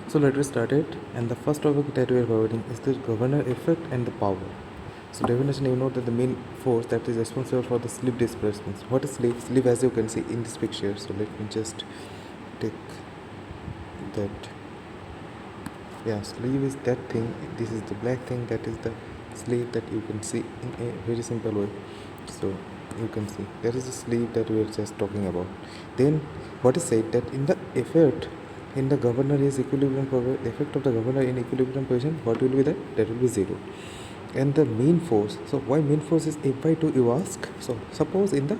So let us start it. And the first topic that we are covering is the governor effect and the power. So definition, you know that the main force that is responsible for the sleep displacements. What is sleep? Sleep, as you can see in this picture. So let me just take that. Yeah, sleep is that thing. This is the black thing that is the sleep that you can see in a very simple way. So you can see that is the sleep that we are just talking about. Then what is said that in the effect in the governor is equilibrium the effect of the governor in equilibrium position, what will be that? That will be zero. And the mean force, so why mean force is F by 2 you ask? So suppose in the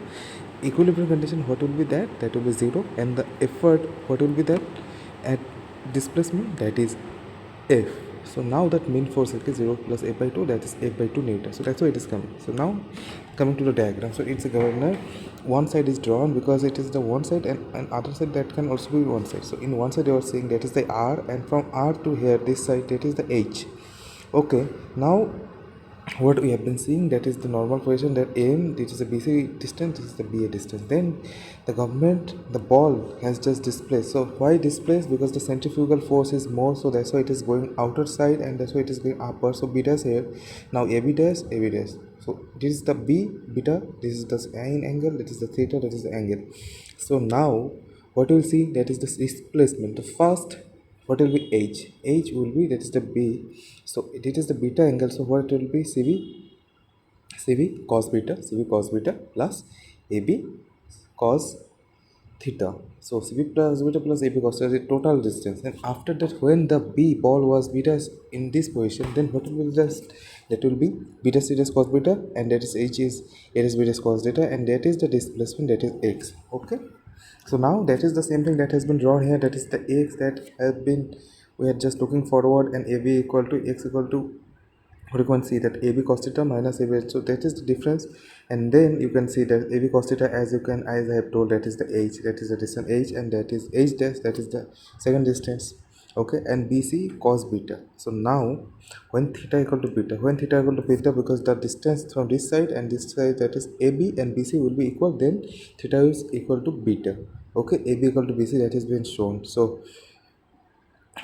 equilibrium condition, what will be that? That will be zero. And the effort, what will be that at displacement? That is F. So now that mean force is 0 plus F by 2, that is F by 2 Newton. So that's why it is coming. So now coming to the diagram. So it's a governor. One side is drawn because it is the one side, and other side that can also be one side. So in one side you are saying that is the R, and from R to here this side that is the H. Okay, now what we have been seeing, that is the normal position, that AM, this is a BC distance, this is the BA distance. Then the government, the ball has just displaced. So why displaced? Because the centrifugal force is more, so that's why it is going outer side, and that's why it is going upper. So beta is here. Now AB dash, AB dash. So this is the B beta, this is the sine angle, that is the theta, that is the angle. So now what you will see, that is the displacement. The first, what will be H will be, that is the B. So it is the beta angle. So what will be CV cos beta, CV cos beta plus AB cos theta. So CV plus beta plus AB cos theta is the total distance. And after that, when the B ball was beta in this position, then what will be just, that will be beta c dash cos beta, and that is H is it is beta cos theta, and that is the displacement, that is X. Okay, so now that is the same thing that has been drawn here, that is the X that has been, we are just looking forward, and AB equal to X equal to, or you can see that AB cos theta minus AB, so that is the difference. And then you can see that AB cos theta, as you can, as I have told, that is the H, that is the distance H, and that is H dash, that is the second distance. Okay, and BC cos beta. So now when theta equal to beta, when theta equal to beta, because the distance from this side and this side, that is AB and BC will be equal, then theta is equal to beta. Okay, AB equal to BC, that has been shown. So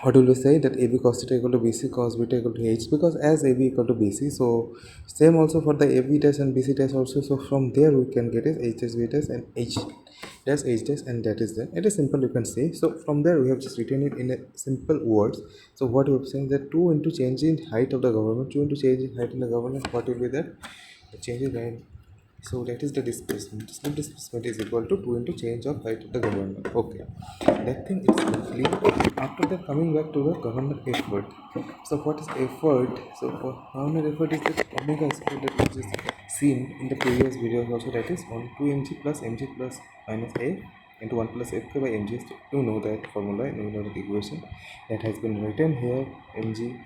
what will we say, that AB cos theta equal to BC cos beta equal to H, because as AB equal to BC, so same also for the AB test and BC test also. So from there we can get is H test, B test, and H dash, H dash, and that is there. It is simple, you can say. So from there we have just written it in a simple words. So what we have saying, that 2 into change in height of the government, 2 into change in height in the government, what will be that? The change in height, so that is the displacement. Slip displacement is equal to 2 into change of height of the governor. Okay, that thing is complete. After that, coming back to the governor effort. So what is effort? So for governor effort is the omega square that we just seen in the previous videos also, that is 1 2 mg plus mg plus minus a into 1 plus fk by mg. So you know that formula, you know that equation that has been written here, mg,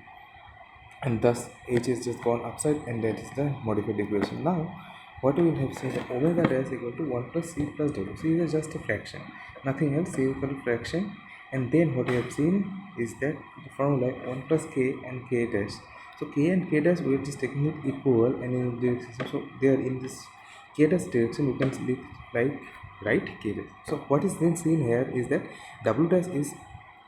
and thus h is just gone upside, and that is the modified equation. Now what we have seen, that omega dash equal to 1 plus c plus w. C is just a fraction, nothing else. C equal to fraction. And then what we have seen is that the formula 1 plus k and k dash. So k and k dash, we are just taking it equal, and in this, so there in this k dash direction you can sleep like right k dash. So what is then seen here is that w dash is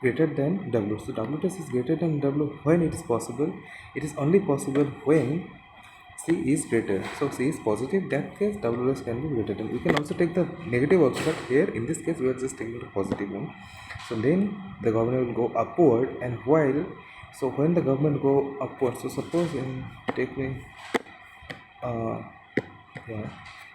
greater than w. So w dash is greater than w. When it is possible? It is only possible when c is greater. So c is positive, that case w dash can be greater than. We can also take the negative also, but here in this case we are just taking the positive one. So then the government will go upward, and while, so when the government go upward, so suppose in taking yeah,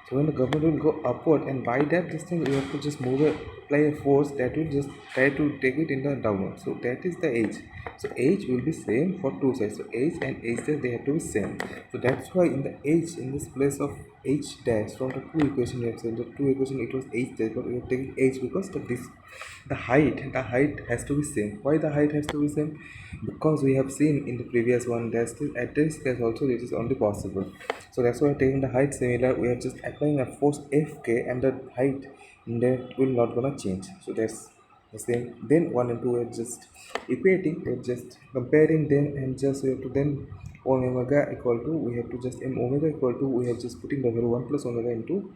so when the government will go upward, and by that distance you have to just move a, apply a force that will just try to take it in the downward. So that is the H. So H will be same for two sides. So H and H dash, they have to be same. So that's why in the H, in this place of H dash, from the two equation you have said, the two equation it was H dash, but we have taken H because the height has to be same. Why the height has to be same? Because we have seen in the previous one that at this case also it is only possible. So that's why taking the height similar, we are just applying a force Fk, and the height that will not gonna change. So that's the same. Then 1 and 2 are just equating, we're just comparing them, and just we have to then omega equal to, we have to just omega equal to, we have just putting the value 1 plus omega into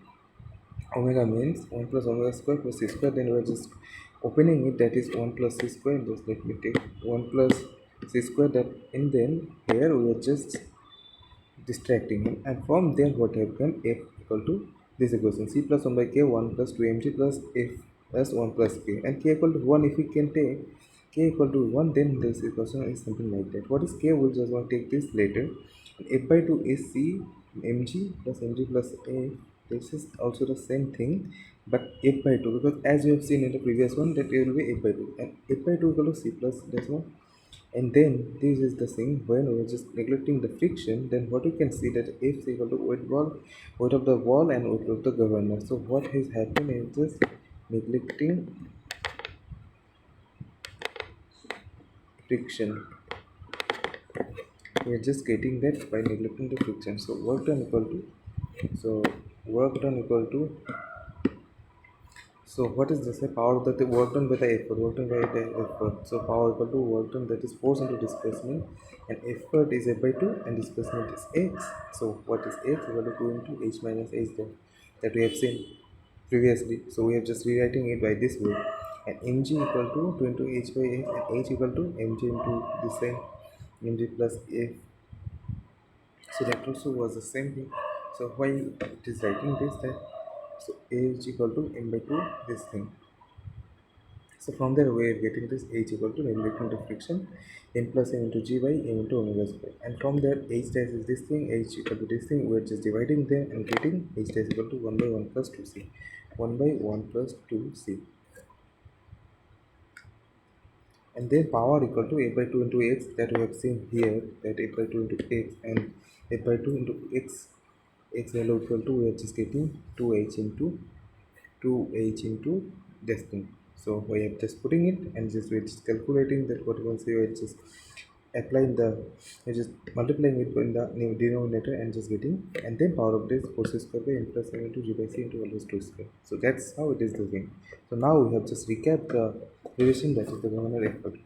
omega, means 1 plus omega square plus c square. Then we are just opening it, that is 1 plus c square. Just let me take 1 plus c square, that, and then here we are just distracting him, and from there what have come, f equal to this equation, c plus 1 by k, 1 plus 2mg plus f plus 1 plus k, and k equal to 1. If we can take k equal to 1, then this equation is something like that. What is k? We'll just want to take this later. F by 2 is c mg plus mg plus a. This is also the same thing, but f by 2, because as you have seen in the previous one, that it will be f by 2, and f by 2 equal to c plus this one. And then this is the thing, when we are just neglecting the friction, then what you can see, that f is equal to weight of the wall and weight of the governor. So what has happened is just neglecting friction. We are just getting that by neglecting the friction. So work done equal to, so work done equal to, so what is this? Power that the work done by the effort, work done by the effort. So power equal to work done, that is force into displacement, and effort is f by 2 and displacement is x. So what is x? Equal to 2 into h minus h, that we have seen previously. So we are just rewriting it by this way. And mg equal to 2 into h by h, and h equal to mg into the same mg plus f. So that also was the same thing. So why it is writing this, that so a is equal to m by 2 this thing. So from there we are getting this h equal to neglecting the friction, n plus m into g by m into omega square, and from there h dash is this thing, h equal to this thing. We are just dividing them and getting h dash equal to 1 by 1 plus 2c, 1 by 1 plus 2c, and then power equal to f by 2 into x, that we have seen here, that f by 2 into x, and f by 2 into x value equal to, we are just getting 2h into 2h into this thing. So we are just putting it, and just we're just calculating that, what you can say, we're just applying the, we're just multiplying it in the denominator and just getting, and then power of this 4c square by n plus m into g by c into 1 plus 2 square. So that's how it is the thing. So now we have just recapped the relation, that is the governor effect.